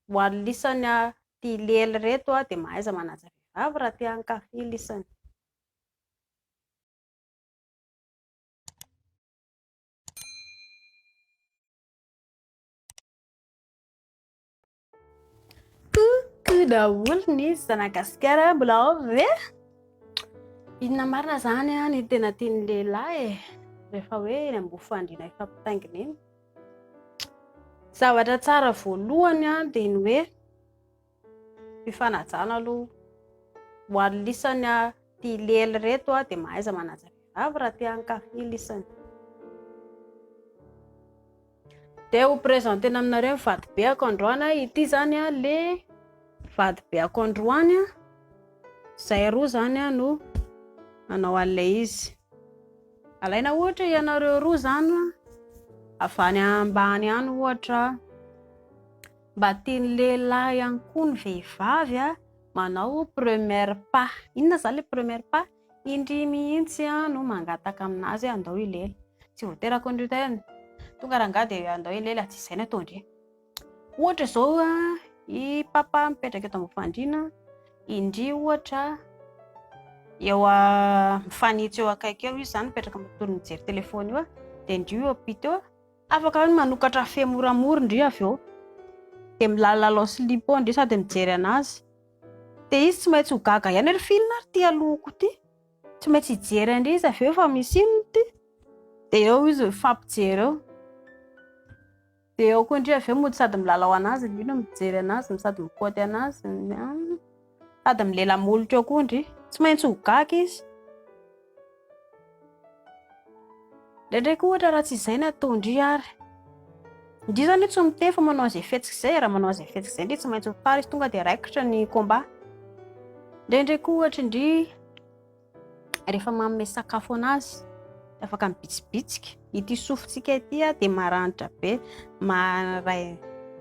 Ho an'ny lisany tia lely reto dia mahaiza manaja vehivavy raha tia hankafy lisany. Coucou daholo ny zanagasikara mbola ao ve? Inona marina zany ny tena tian'ny lehilahy rehefa hoe eny ambony fandriana ifampitaingina eny. Zavatra tsara voalohany dia ny hoe fifanajana aloha. Ho an'ny lisany tia lely reto dia mahaiza manaja vehivavy raha tia hankafy lisany. Dia ho prezentena aminareo ny vadibeako androany. Ity zany le vadibeako androany. Zay roa zany no manao an'ilay izy. Alaina ohatra ianareo roa zany avy any ambany any ohatra, mba tian'ny lehilahy ihany koa ny vehivavy manao première pas. Inona zany le première pas? Indry mihitsy no mangataka aminazy andao ilay. Tsy voatery conduite tonga rangahy dia andao ilay tsy izay ny atao ndry. Ohatra zao i papa mipetraka eto ambony fandriana, indry ohatra eo mifanitsy eo akaiky eo izy zany mipetraka matory mijery telefony io dia indry eo ampita eo afaka manokatra fe moramora indry avy eo dia milalao slip indry sady mijery anazy. Dia izy tsy maintsy ho gaga ihany ry filina ary ty alohako ty, tsy maintsy hijery indry izy avy eo fa misy inona ty, dia eo izy mifampijery eo. Dia eo koa indry avy eo mody sady milalao anazy indry no mijery anazy, sady mikaoty anazy, sady milela-molotra eo koa indry, tsy maintsy ho gaga izy. Ndraindraiky ohatra raha tsy izay ny atao indry ary indry zany tsy miteny fa manao izay fetsika izay, raha manao izay fetsika izay indry tsy maintsy ho tara izy, tonga dia raikitra ny combat. Ndraindraiky ohatra indry rehefa manome sakafo anazy afaka mibitsibitsika. Ity sofintsika ity dia maranitra be,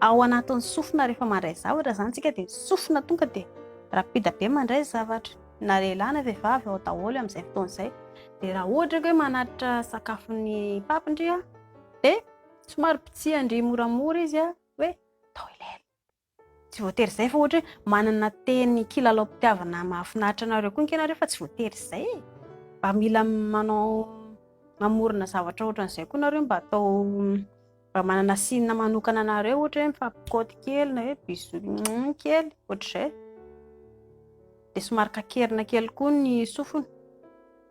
ao anatin'ny sofina rehefa mandray zavatra zany tsika dia sofina tonga dia rapida be mandray zavatra, na lehilahy na vehivavy ao daholo amin'izay fotoana izay. Dia raha ohatra hoe manatitra sakafon'ny papa indry dia somary pitsihany indry moramora izy hoe tao ilay. Tsy voatery izay fa ohatra hoe manana teny kilalaom-pitiavana mahafinaritra anareo koa ianareo fa tsy voatery izay mba mila mamorona zavatra ohatran'izay koa nareo, mba atao mba manana sinina manokana anareo, ohatra hoe mifampikaoty kely na hoe bisou kely ohatr'izay. Dia somary kakerina kely koa ny sofina,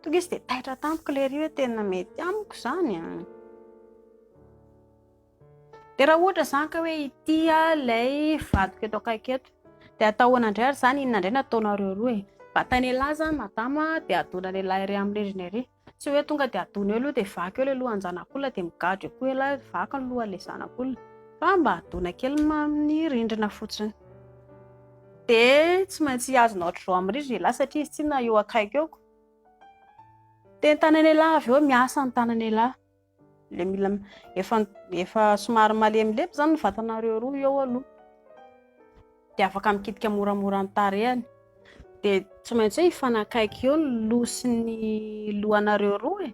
tonga izy dia taitra tampoka ilay ry hoe tena mety amiko izany. Dia raha ohatra zany ka hoe ity ilay vadiko eto akaiky eto dia atao anandray ary zany, inona indray no ataonareo roa batainy laza madama dia adona lehilahy ery amin'ny rindrina ery, tsy hoe tonga dia adona eo aloha dia vaky eo ilay lohan'ny zanak'olona dia migadro eo koa ilay vaky ny lohan'ilay zanak'olona, fa mba adona kely amin'ny rindrina fotsiny. Dia tsy maintsy azonao ohatr'izao amin'ny rindrina lehilahy satria izy tsinona eo akaiky eo. Dia ny tanany lehilahy avy eo miasa ny tanany lehilahy, ilay mila efa somary malemilemy zany ny vatanareo roa eo aloha, dia afaka mikitika moramora ny tarehany. Dia tsy maintsy hoe hifanakaiky eo ny loha sy ny lohanareo roa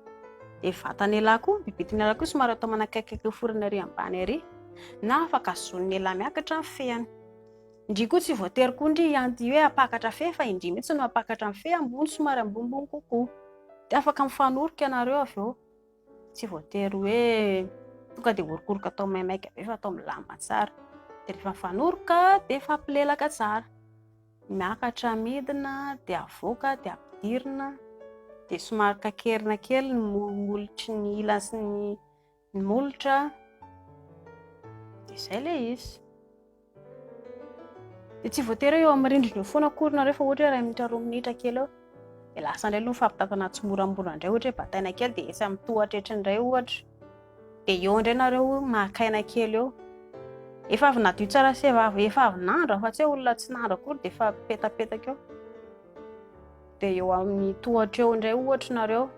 dia vatany lehilahy koa, bibitin'ny lehilahy koa somary atao manakaiky eo forany ery ambany ery, na afaka azon'ny lehilahy miakatra ny fehany. Indry koa tsy voatery koa indry ianty hoe apakatra fe, fa indry mihitsy no apakatra ny fe ambony somary ambonimbony kokoa. Dia afaka mifanoroka ianareo avy eo, tsy voatery hoe tonga dia orokoroka atao maimaika be fa atao milamina tsara. Dia rehefa mifanoroka dia fampilelaka tsara, miakatra midina dia avoaka dia ampidirina, dia somary kakerina kely ny molotry ny ilany sy ny molotra, dia izay ilay izy. Dia tsy voatery eo amin'ny rindrina eo foana akory nareo, fa ohatra hoe 2 minitra 2 minitra kely eo dia lasa indray aloha mifampitantana tsy moramora indray, ohatra hoe bataina kely dia etsy amin'ny tohatra indray ohatra, dia eo indray nareo makaina kely eo. Efa avy nadio tsara sy efa avy nandro fa tsy hoe olona tsy nandro akory dia efa petapetaka eo. Dia eo amin'ny tohatra eo indray ohatra nareo,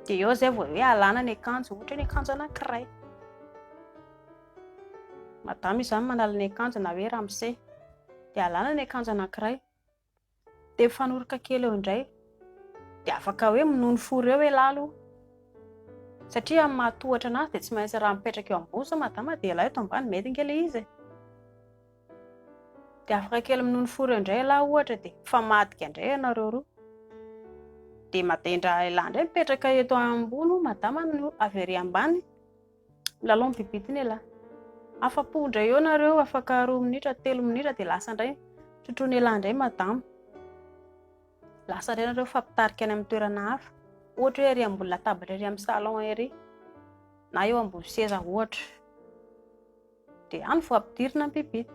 dia eo izay vao hoe alàna ny akanjo, ohatra hoe ny akanjo anankiray. Madama izany manala ny akanjo na hoe ramose, dia alàna ny akanjo anankiray, dia mifanoroka kely eo indray, dia afaka hoe minono foro eo lalo, satria amin'ny mahatohatra anazy dia tsy maintsy raha mipetraka eo ambony sa madama dia elahy eto ambany mety ngely izy. dia afaka kely minono foro indray lahy ohatra dia mifamadika indray ianareo roa. Dia madendra lahy indray mipetraka eto ambony madama no avy ery ambany milalao biby ity lahy. Afa-po indray eo nareo, afaka 2 minitra 3 minitra dia lasa indray trotrony lahy indray madama. Lasa indray nareo fampitarika any amin'ny toerana hafa, ohatra hoe ery ambony latabatra ery amin'ny salon ery na eo ambony seza ohatra. Dia any vao ampidirina ny biby.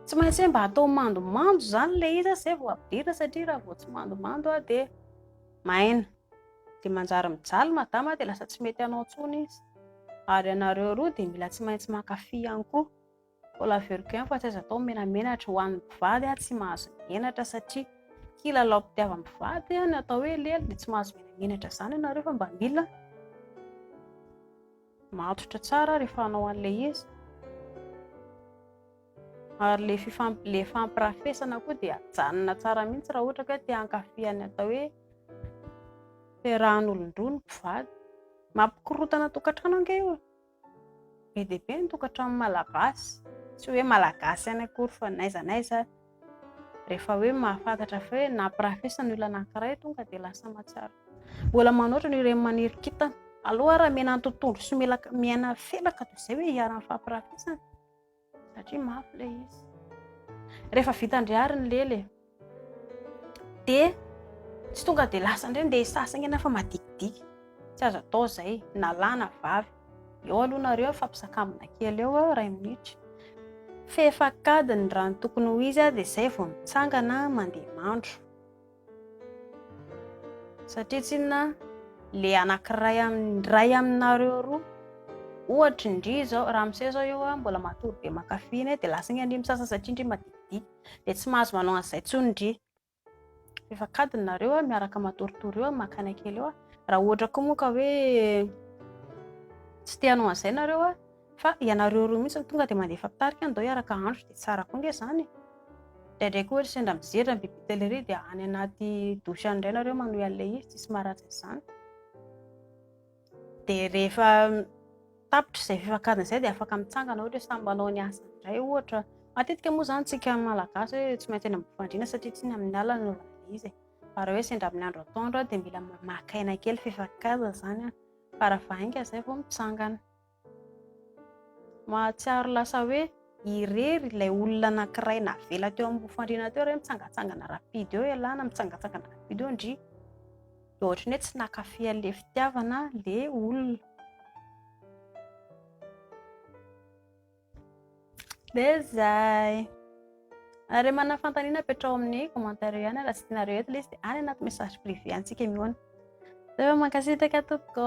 Tsy maintsy mba atao mandomando zany ilay izy izay vao ampidirina satria raha vao tsy mandomando dia maina. Dia manjary mijaly madama dia lasa tsy mety anao intsony izy. Ary ianareo roa dia mila tsy maintsy mankafy ihany koa. Mbola averiko ihany fa tsy azo atao menamenatra ho an'ny mpivady tsy mahazo menatra satria kilalao mpitiavan'ny mpivady ny atao hoe lely dia tsy mahazo menamenatra izany ianareo fa mba mila matotra tsara rehefa hanao an'ilay izy. Ary ilay fampirafesana koa dia hajanona tsara mihitsy raha ohatra ka te hankafy ny atao hoe fiarahan'olon-droa ny mpivady. Mampikorotana tokantrano ange io. Be dia be ny tokantrano malagasy. Tsy hoe malagasy ihany akory fa n'aiza n'aiza rehefa hoe mahafantatra fa hoe nampirafesana ny olona anankiray tonga dia lasa mahatsiaro. Mbola manoatra ny ireny maniry kintana. Aloha raha miaina ny tontolo sy miaina felaka toy izay hoe hiara-ny fampirafesana satria mafy ilay izy. Rehefa vita andriary ny lely dia tsy tonga dia lasa indray ndeha hisasana ena fa madikidika. Tsy azo atao izay na lahy na vavy. Eo aloha nareo fampisakambina kely eo 2 minitra. Fefakadiny raha ny tokony ho izy dia izay vao mitsangana mandeha mandro. Satria tsy inona ilay anankiray ray aminareo roa ohatra indri zao raha amin'izay zao eo mbola matory be mankafy iny dia lasa iny misasa satria indri madikidika dia tsy mahazo manao an'izay intsony indri. Fefakadiny nareo miaraka matoritory eo makany kely eo. Raha ohatra koa moa ka hoe tsy te hanao an'izay nareo fa ianareo roa mihitsy tonga dia mandeha fampitarika andao hiaraka andro dia tsara koa nge izany. Ndraindraiky ohatra sendra mijery ny biby telery dia any anaty dosy any indray nareo manohy an'ilay izy tsisy maharatsy izany. Dia rehefa tapitra izay fefakadiny izay dia afaka mitsangana ohatra samy manao ny asa indray ohatra. Matetika moa izany tsika malagasy hoe tsy maintsy eny ambony fandriana satria tsy ny amin'ny alina no anaovana izy. Fa raha hoe sendra amin'ny andro atoandro dia mila maka aina kely fefakadiny izany fa raha vahainga izay vao mitsangana. Mahatsiaro lasa hoe irery ilay olona anankiray navela teo amin'ny fandriana teo hoe mitsangatsangana rapidy eo ialana mitsangatsangana rapidy eo indri. Dia ohatra ny hoe tsy nankafy an'ilay fitiavana ilay olona. Dia izay. Ary manafantaniana petrao amin'ny commentaire ihany raha tsy tianareo eto ilay izy dia any anaty message privé antsika mihoana. Dia mankasitraka tompoko.